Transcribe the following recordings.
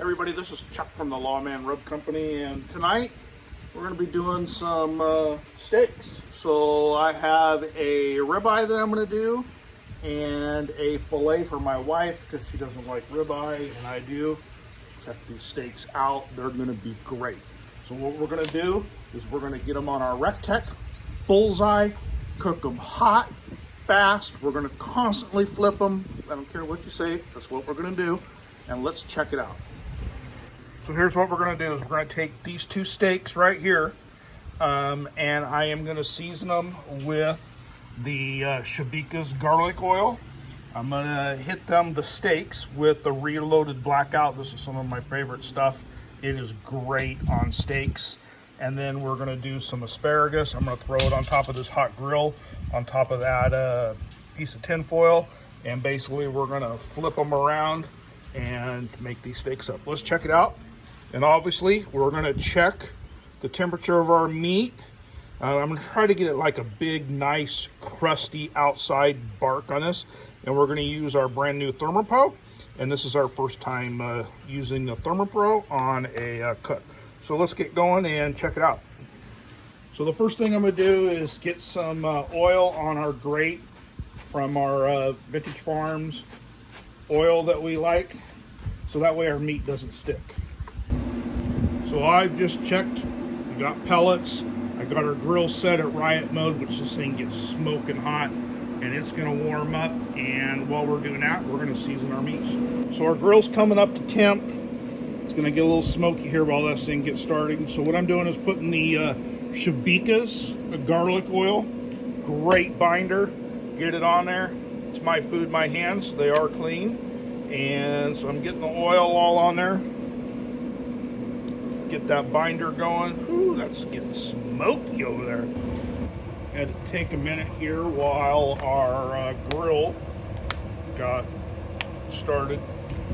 Everybody, this is Chuck from the Lawman Rub Company, and tonight we're going to be doing some steaks. So I have a ribeye that I'm going to do and a fillet for my wife because she doesn't like ribeye and I do. Check these steaks out, they're going to be great. So what we're going to do is we're going to get them on our Recteq bullseye, cook them hot, fast. We're going to constantly flip them. I don't care what you say, that's what we're going to do, and let's check it out. So here's what we're going to do is we're going to take these two steaks right here, and I am going to season them with the Shabika's garlic oil. I'm going to hit the steaks with the Reloaded Blackout. This is some of my favorite stuff. It is great on steaks. And then we're going to do some asparagus. I'm going to throw it on top of this hot grill, on top of that piece of tin foil, and basically we're going to flip them around and make these steaks up. Let's check it out. And obviously, we're going to check the temperature of our meat. I'm going to try to get it like a big, nice, crusty outside bark on this. And we're going to use our brand new ThermoPro. And this is our first time using the ThermoPro on a cook. So let's get going and check it out. So the first thing I'm going to do is get some oil on our grate from our Vintage Farms oil that we like. So that way our meat doesn't stick. So I've just checked, we got pellets. I got our grill set at riot mode, which this thing gets smoking hot, and it's gonna warm up. And while we're doing that, we're gonna season our meats. So our grill's coming up to temp. It's gonna get a little smoky here while this thing gets started. So what I'm doing is putting the Shabika's garlic oil, great binder. Get it on there. It's my food, my hands. They are clean. And so I'm getting the oil all on there. Get that binder going. Ooh, that's getting smoky over there. Had to take a minute here while our grill got started.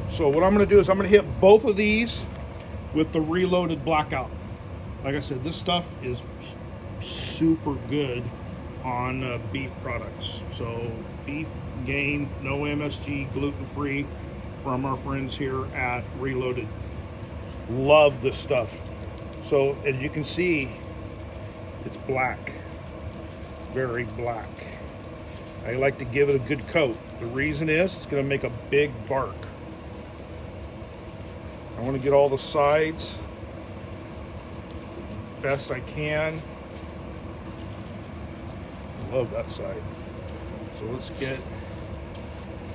So what I'm going to do is I'm going to hit both of these with the Reloaded Blackout. Like I said, this stuff is super good on beef products. So beef, game, no MSG, gluten-free from our friends here at Reloaded. Love this stuff. So as you can see, it's black, very black. I like to give it a good coat. The reason is it's going to make a big bark. I want to get all the sides best I can. Love that side. So let's get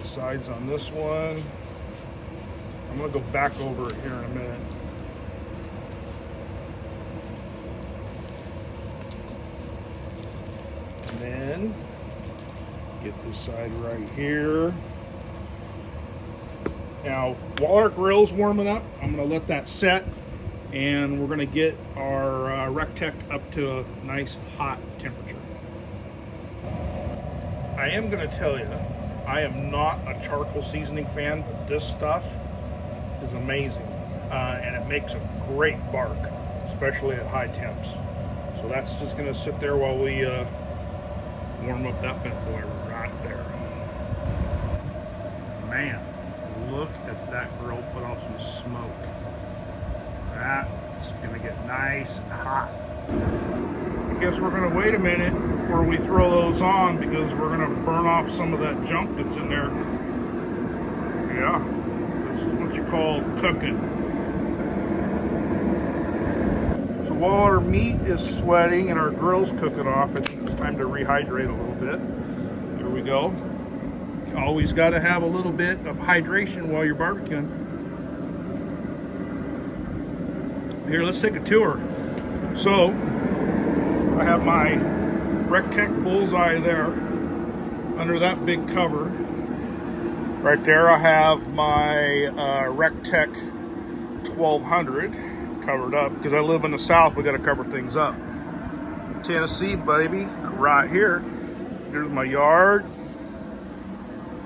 the sides on this one. I'm going to go back over it here in a minute. And then get this side right here. Now, while our grill's warming up, I'm going to let that set, and we're going to get our Recteq up to a nice hot temperature. I am going to tell you, I am not a charcoal seasoning fan, but this stuff is amazing, and it makes a great bark, especially at high temps. So that's just going to sit there while we warm up that bad boy right there. Man, look at that grill put off some smoke. That's going to get nice and hot. I guess we're going to wait a minute before we throw those on because we're going to burn off some of that junk that's in there. Yeah. This is what you call cooking. So while our meat is sweating and our grill's cooking off, it's time to rehydrate a little bit. Here we go. You always got to have a little bit of hydration while you're barbecuing. Here, let's take a tour. So I have my Recteq bullseye there under that big cover. Right there I have my Recteq 1200 covered up because I live in the South. We got to cover things up. Tennessee, baby, right here. Here's my yard,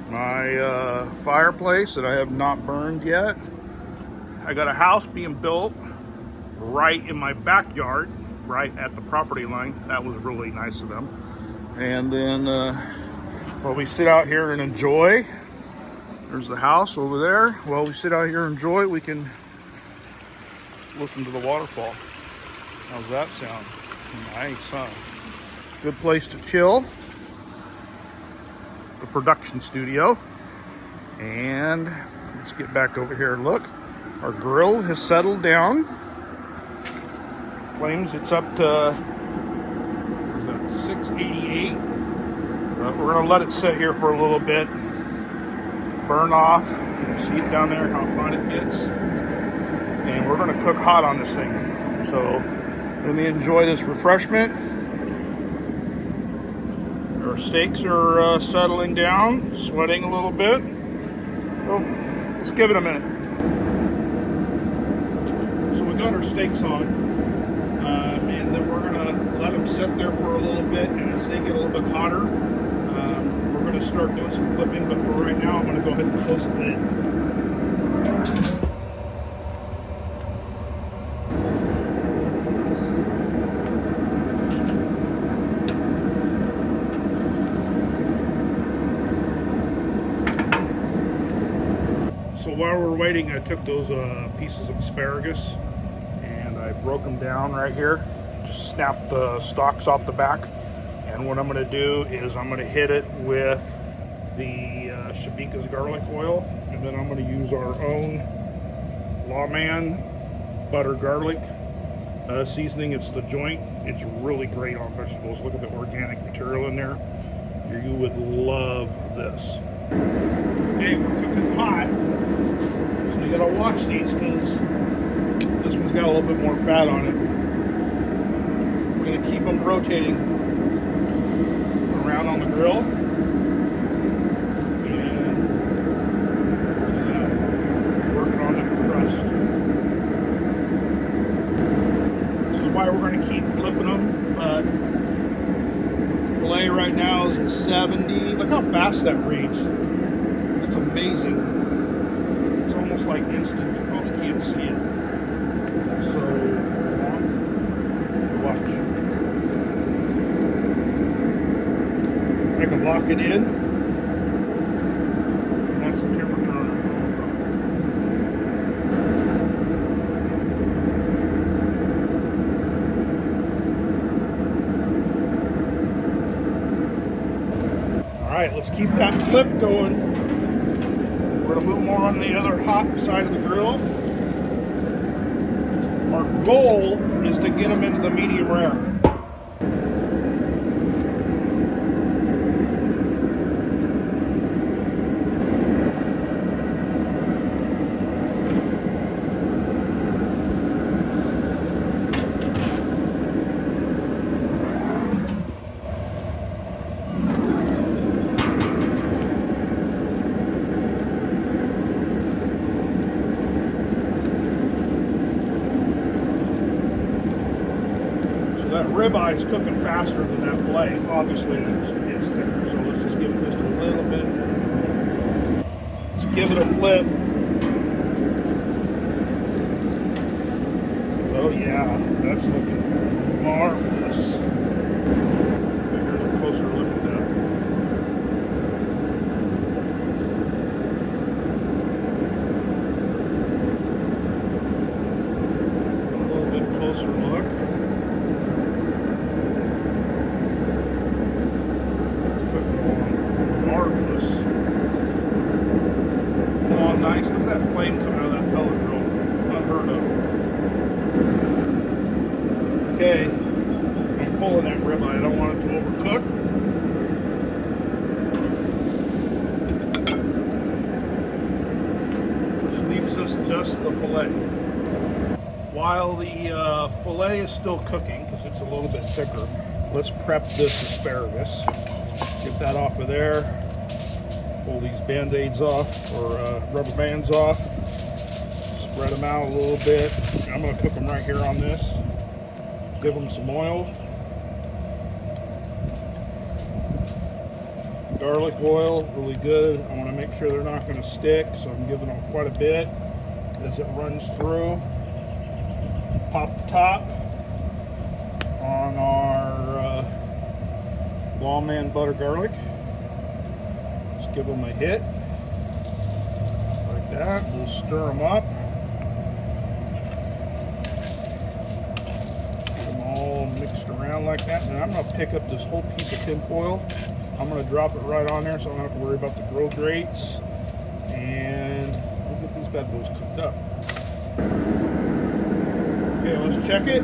my fireplace that I have not burned yet. I got a house being built right in my backyard, right at the property line. That was really nice of them. And then while we sit out here and enjoy, there's the house over there. While we sit out here and enjoy, we can listen to the waterfall. How's that sound? Nice, huh? Good place to chill. The production studio. And let's get back over here and look. Our grill has settled down. Claims it's up to 688. We're gonna let it sit here for a little bit. Burn off. See it down there, how hot it gets. And we're gonna cook hot on this thing. So let me enjoy this refreshment. Our steaks are settling down, sweating a little bit. So let's give it a minute. So we got our steaks on, and then we're gonna let them sit there for a little bit, and as they get a little bit hotter, we're gonna start doing some flipping, but for right now, I'm gonna go ahead and close the lid. So while we're waiting, I took those pieces of asparagus and I broke them down right here. Just snapped the stalks off the back. And what I'm going to do is I'm going to hit it with the Shabika's garlic oil, and then I'm going to use our own Lawman butter garlic seasoning. It's the joint. It's really great on vegetables. Look at the organic material in there. You would love this. Okay, we're cooking hot. So you gotta watch these because this one's got a little bit more fat on it. We're gonna keep them rotating around on the grill. And working on that crust. This is why we're gonna keep flipping them. But filet right now is at 70. Look how fast that reads. It's amazing. It's almost like instant. You probably can't see it. So, watch. I can lock it in. And that's the temperature on it. All right, let's keep that flip going. We're going to move more on the other hot side of the grill. Our goal is to get them into the medium rare. That ribeye is cooking faster than that filet. Obviously, it's thicker, so let's just give it just a little bit. Let's give it a flip. Oh yeah, that's looking marvelous. Here's a closer look at that. A little bit closer look. Nice. Look at that flame coming out of that pellet grill. Unheard of. Okay. I'm pulling that ribeye. I don't want it to overcook. Which leaves us just the filet. While the filet is still cooking, because it's a little bit thicker, let's prep this asparagus. Get that off of there. Pull these band-aids off, or rubber bands off. Spread them out a little bit. I'm going to cook them right here on this. Give them some oil. Garlic oil, really good. I want to make sure they're not going to stick, so I'm giving them quite a bit as it runs through. Pop the top on our Lawman butter garlic. Give them a hit like that. We'll stir them up. down like that. And I'm gonna pick up this whole piece of tin foil. I'm gonna drop it right on there so I don't have to worry about the growth rates. And we'll get these bad boys cooked up. Okay, let's check it.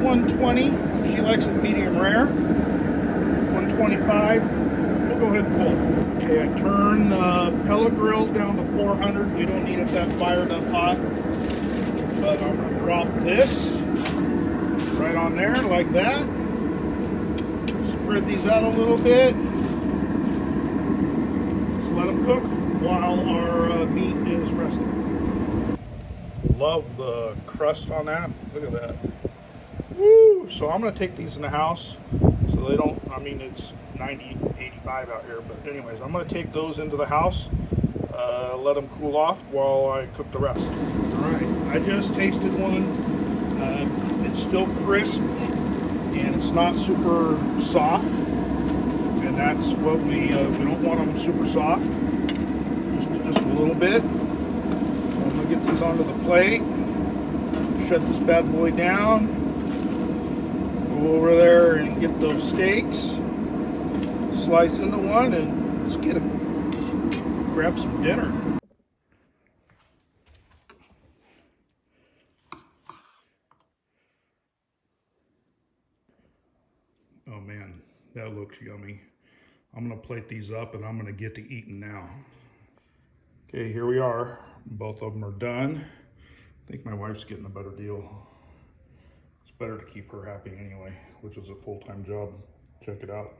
120, she likes it medium rare. 125, we'll go ahead and pull. Okay, I turn the pellet grill down to 400. We don't need it that fired up hot. But I'm gonna drop this right on there like that. Spread these out a little bit. Just let them cook while our meat is resting. Love the crust on that. Look at that. Woo! So I'm going to take these in the house so they don't, I mean, it's 90, 85 out here, but anyways, I'm going to take those into the house, let them cool off while I cook the rest. All right, I just tasted one. It's still crisp and it's not super soft, and that's what we don't want them super soft, just a little bit. I'm going to get these onto the plate, shut this bad boy down. Go over there and get those steaks, slice into one, and let's get them. Grab some dinner. Oh man, that looks yummy. I'm gonna plate these up and I'm gonna get to eating now. Okay, here we are. Both of them are done. I think my wife's getting a better deal. It's better to keep her happy anyway, which is a full-time job. Check it out.